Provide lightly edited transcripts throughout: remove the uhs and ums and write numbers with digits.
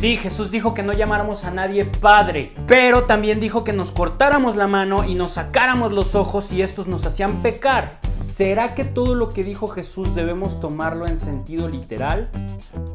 Sí, Jesús dijo que no llamáramos a nadie padre, pero también dijo que nos cortáramos la mano y nos sacáramos los ojos si estos nos hacían pecar. ¿Será que todo lo que dijo Jesús debemos tomarlo en sentido literal?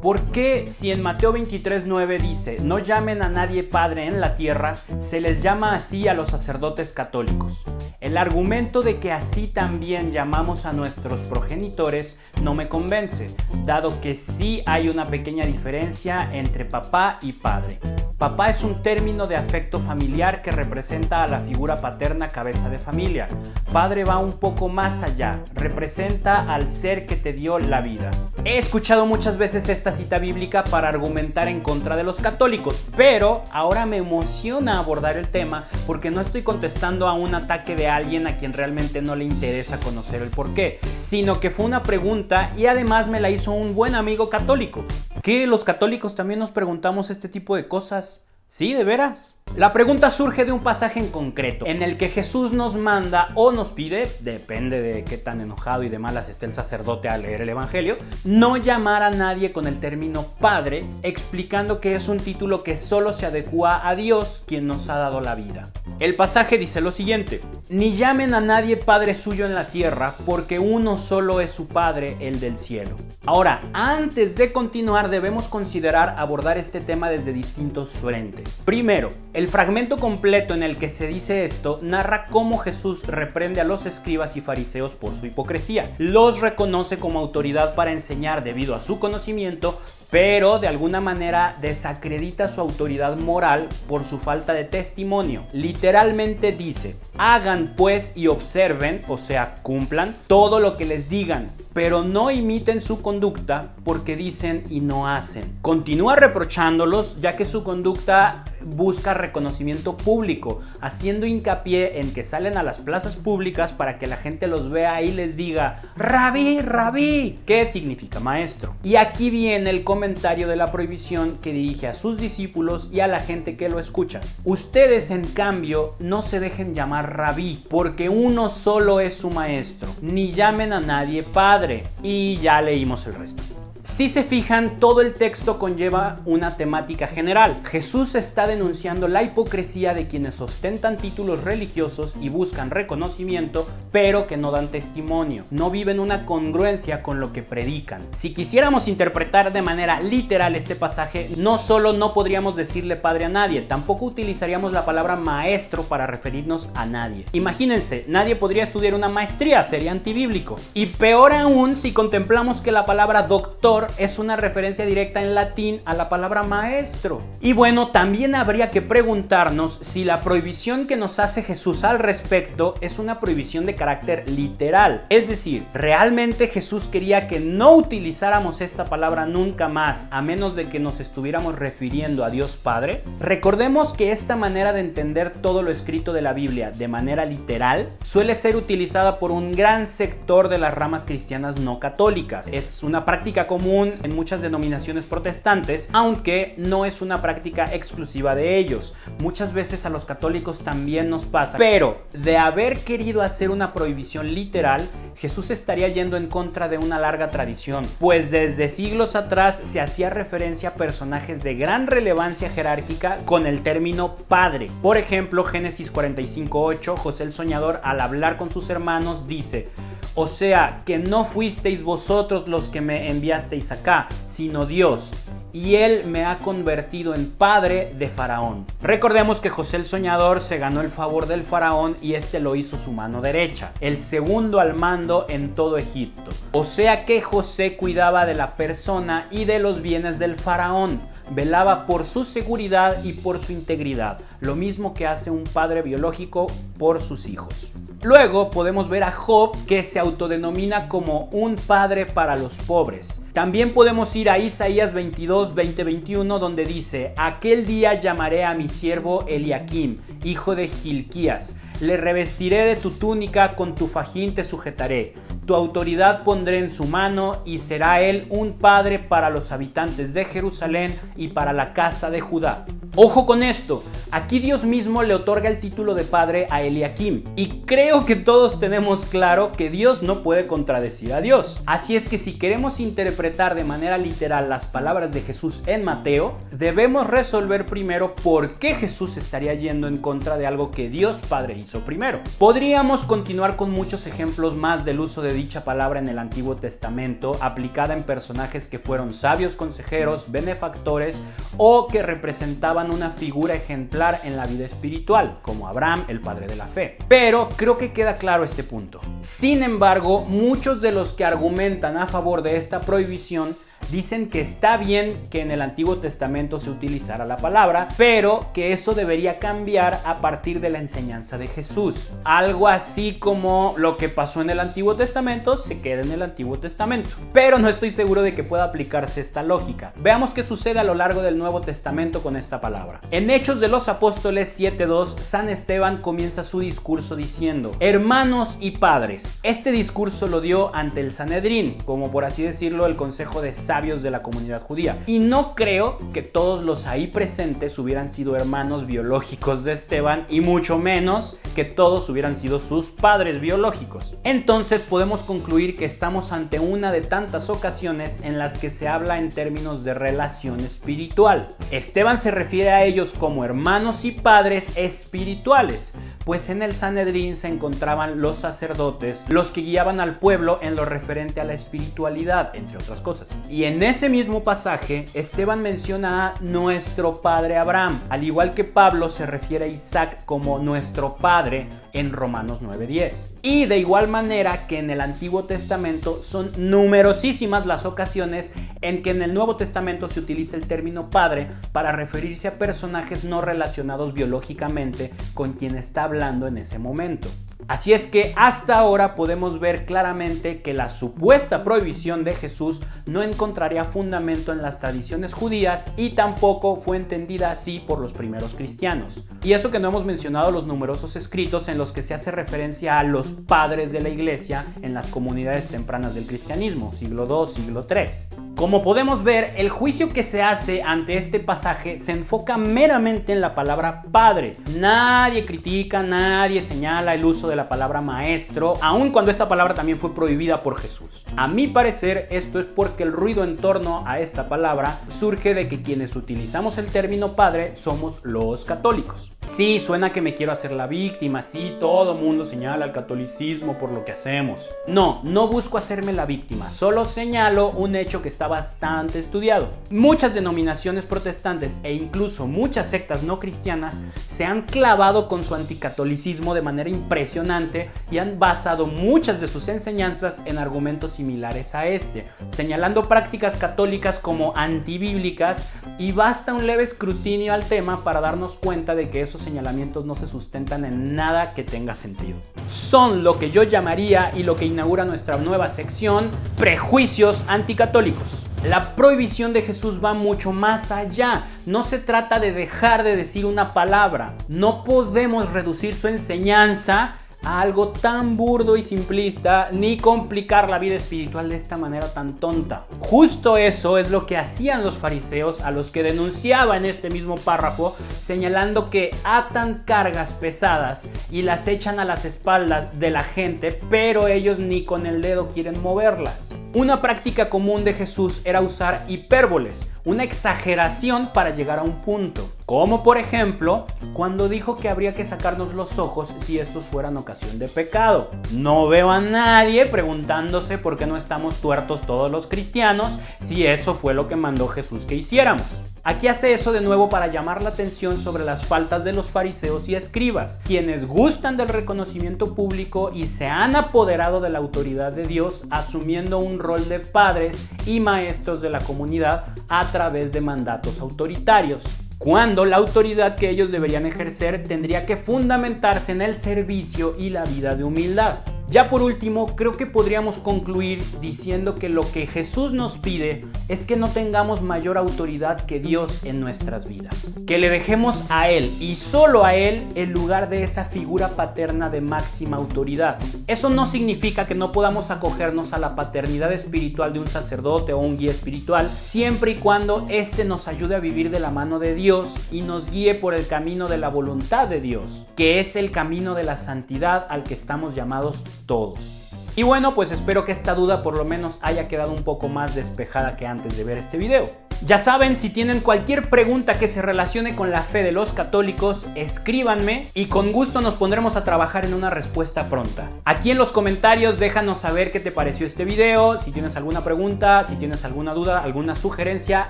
¿Por qué si en Mateo 23:9 dice, no llamen a nadie padre en la tierra, se les llama así a los sacerdotes católicos? El argumento de que así también llamamos a nuestros progenitores no me convence, dado que sí hay una pequeña diferencia entre papá y padre. Papá es un término de afecto familiar que representa a la figura paterna cabeza de familia. Padre va un poco más allá, representa al ser que te dio la vida. He escuchado muchas veces esta cita bíblica para argumentar en contra de los católicos, pero ahora me emociona abordar el tema porque no estoy contestando a un ataque de alguien a quien realmente no le interesa conocer el porqué, sino que fue una pregunta y además me la hizo un buen amigo católico. ¿Qué? ¿Los católicos también nos preguntamos este tipo de cosas? ¿Sí, de veras? La pregunta surge de un pasaje en concreto, en el que Jesús nos manda o nos pide, depende de qué tan enojado y de malas esté el sacerdote al leer el evangelio, no llamar a nadie con el término padre, explicando que es un título que solo se adecúa a Dios, quien nos ha dado la vida. El pasaje dice lo siguiente: ni llamen a nadie padre suyo en la tierra, porque uno solo es su Padre, el del cielo. Ahora, antes de continuar, debemos considerar abordar este tema desde distintos frentes. Primero, el fragmento completo en el que se dice esto narra cómo Jesús reprende a los escribas y fariseos por su hipocresía. Los reconoce como autoridad para enseñar debido a su conocimiento, pero de alguna manera desacredita su autoridad moral por su falta de testimonio. Literalmente dice: hagan pues y observen, o sea, cumplan todo lo que les digan, pero no imiten su conducta porque dicen y no hacen. Continúa reprochándolos ya que su conducta busca reconocimiento público, haciendo hincapié en que salen a las plazas públicas para que la gente los vea y les diga: Rabí, Rabí, que significa maestro. Y aquí viene el comentario de la prohibición que dirige a sus discípulos y a la gente que lo escucha. Ustedes, en cambio, no se dejen llamar Rabí, porque uno solo es su maestro. Ni llamen a nadie padre. Y ya leímos el resto. Si se fijan, todo el texto conlleva una temática general. Jesús está denunciando la hipocresía de quienes ostentan títulos religiosos y buscan reconocimiento, pero que no dan testimonio. No viven una congruencia con lo que predican. Si quisiéramos interpretar de manera literal este pasaje, no solo no podríamos decirle padre a nadie, tampoco utilizaríamos la palabra maestro para referirnos a nadie. Imagínense, nadie podría estudiar una maestría, sería antibíblico. Y peor aún si contemplamos que la palabra doctor es una referencia directa en latín a la palabra maestro. Y bueno, también habría que preguntarnos si la prohibición que nos hace Jesús al respecto es una prohibición de carácter literal. Es decir, ¿realmente Jesús quería que no utilizáramos esta palabra nunca más, a menos de que nos estuviéramos refiriendo a Dios Padre? Recordemos que esta manera de entender todo lo escrito de la Biblia de manera literal suele ser utilizada por un gran sector de las ramas cristianas no católicas. Es una práctica común en muchas denominaciones protestantes, aunque no es una práctica exclusiva de ellos. Muchas veces a los católicos también nos pasa, pero de haber querido hacer una prohibición literal, Jesús estaría yendo en contra de una larga tradición, pues desde siglos atrás se hacía referencia a personajes de gran relevancia jerárquica con el término padre. Por ejemplo, Génesis 45:8, José el soñador, al hablar con sus hermanos, dice: o sea, que no fuisteis vosotros los que me enviasteis acá, sino Dios, y Él me ha convertido en padre de Faraón. Recordemos que José el soñador se ganó el favor del Faraón y este lo hizo su mano derecha, el segundo al mando en todo Egipto. O sea que José cuidaba de la persona y de los bienes del Faraón, velaba por su seguridad y por su integridad, lo mismo que hace un padre biológico por sus hijos. Luego podemos ver a Job, que se autodenomina como un padre para los pobres. También podemos ir a Isaías 22, 20, 21, donde dice: aquel día llamaré a mi siervo Eliakim, hijo de Hilquías, le revestiré de tu túnica, con tu fajín te sujetaré. Tu autoridad pondré en su mano y será él un padre para los habitantes de Jerusalén y para la casa de Judá. Ojo con esto, aquí Dios mismo le otorga el título de padre a Eliakim, y creo que todos tenemos claro que Dios no puede contradecir a Dios. Así es que si queremos interpretar de manera literal las palabras de Jesús en Mateo, debemos resolver primero por qué Jesús estaría yendo en contra de algo que Dios Padre hizo primero. Podríamos continuar con muchos ejemplos más del uso de dicha palabra en el Antiguo Testamento, aplicada en personajes que fueron sabios consejeros, benefactores o que representaban una figura ejemplar en la vida espiritual, como Abraham, el padre de la fe. Pero creo que queda claro este punto. Sin embargo, muchos de los que argumentan a favor de esta prohibición dicen que está bien que en el Antiguo Testamento se utilizara la palabra, pero que eso debería cambiar a partir de la enseñanza de Jesús. Algo así como lo que pasó en el Antiguo Testamento se queda en el Antiguo Testamento. Pero no estoy seguro de que pueda aplicarse esta lógica. Veamos qué sucede a lo largo del Nuevo Testamento con esta palabra. En Hechos de los Apóstoles 7:2, San Esteban comienza su discurso diciendo: hermanos y padres. Este discurso lo dio ante el Sanedrín, como por así decirlo el consejo de sabios de la comunidad judía. Y no creo que todos los ahí presentes hubieran sido hermanos biológicos de Esteban, y mucho menos que todos hubieran sido sus padres biológicos. Entonces podemos concluir que estamos ante una de tantas ocasiones en las que se habla en términos de relación espiritual. Esteban se refiere a ellos como hermanos y padres espirituales, pues en el Sanedrín se encontraban los sacerdotes, los que guiaban al pueblo en lo referente a la espiritualidad, entre otras cosas. Y en ese mismo pasaje, Esteban menciona a nuestro padre Abraham, al igual que Pablo se refiere a Isaac como nuestro padre en Romanos 9:10. Y de igual manera que en el Antiguo Testamento son numerosísimas las ocasiones en que en el Nuevo Testamento se utiliza el término padre para referirse a personajes no relacionados biológicamente con quien está hablando en ese momento. Así es que hasta ahora podemos ver claramente que la supuesta prohibición de Jesús no encontraría fundamento en las tradiciones judías y tampoco fue entendida así por los primeros cristianos. Y eso que no hemos mencionado los numerosos escritos en los que se hace referencia a los padres de la iglesia en las comunidades tempranas del cristianismo, siglo II, siglo III. Como podemos ver, el juicio que se hace ante este pasaje se enfoca meramente en la palabra padre. Nadie critica, nadie señala el uso de la palabra maestro, aun cuando esta palabra también fue prohibida por Jesús. A mi parecer, esto es porque el ruido en torno a esta palabra surge de que quienes utilizamos el término padre somos los católicos. Sí, suena que me quiero hacer la víctima, sí, todo mundo señala al catolicismo por lo que hacemos. No busco hacerme la víctima, solo señalo un hecho que está bastante estudiado. Muchas denominaciones protestantes e incluso muchas sectas no cristianas se han clavado con su anticatolicismo de manera impresionante y han basado muchas de sus enseñanzas en argumentos similares a este, señalando prácticas católicas como antibíblicas, y basta un leve escrutinio al tema para darnos cuenta de que esos señalamientos no se sustentan en nada que tenga sentido. Son lo que yo llamaría, y lo que inaugura nuestra nueva sección, prejuicios anticatólicos. La prohibición de Jesús va mucho más allá. No se trata de dejar de decir una palabra. No podemos reducir su enseñanza a algo tan burdo y simplista, ni complicar la vida espiritual de esta manera tan tonta. Justo eso es lo que hacían los fariseos, a los que denunciaba en este mismo párrafo, señalando que atan cargas pesadas y las echan a las espaldas de la gente, pero ellos ni con el dedo quieren moverlas. Una práctica común de Jesús era usar hipérboles, una exageración para llegar a un punto. Como por ejemplo, cuando dijo que habría que sacarnos los ojos si estos fueran ocasión de pecado. No veo a nadie preguntándose por qué no estamos tuertos todos los cristianos si eso fue lo que mandó Jesús que hiciéramos. Aquí hace eso de nuevo para llamar la atención sobre las faltas de los fariseos y escribas, quienes gustan del reconocimiento público y se han apoderado de la autoridad de Dios, asumiendo un rol de padres y maestros de la comunidad a través de mandatos autoritarios, cuando la autoridad que ellos deberían ejercer tendría que fundamentarse en el servicio y la vida de humildad. Ya por último, creo que podríamos concluir diciendo que lo que Jesús nos pide es que no tengamos mayor autoridad que Dios en nuestras vidas. Que le dejemos a Él y solo a Él el lugar de esa figura paterna de máxima autoridad. Eso no significa que no podamos acogernos a la paternidad espiritual de un sacerdote o un guía espiritual, siempre y cuando éste nos ayude a vivir de la mano de Dios y nos guíe por el camino de la voluntad de Dios, que es el camino de la santidad al que estamos llamados todos. Y bueno, pues espero que esta duda por lo menos haya quedado un poco más despejada que antes de ver este video. Ya saben, si tienen cualquier pregunta que se relacione con la fe de los católicos, escríbanme y con gusto nos pondremos a trabajar en una respuesta pronta. Aquí en los comentarios déjanos saber qué te pareció este video, si tienes alguna pregunta, si tienes alguna duda, alguna sugerencia,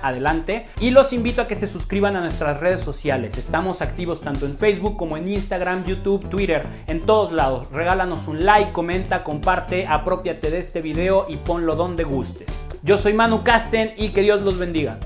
adelante. Y los invito a que se suscriban a nuestras redes sociales. Estamos activos tanto en Facebook como en Instagram, YouTube, Twitter, en todos lados. Regálanos un like, comenta, comparte, aprópiate de este video y ponlo donde gustes. Yo soy Manu Casten y que Dios los bendiga.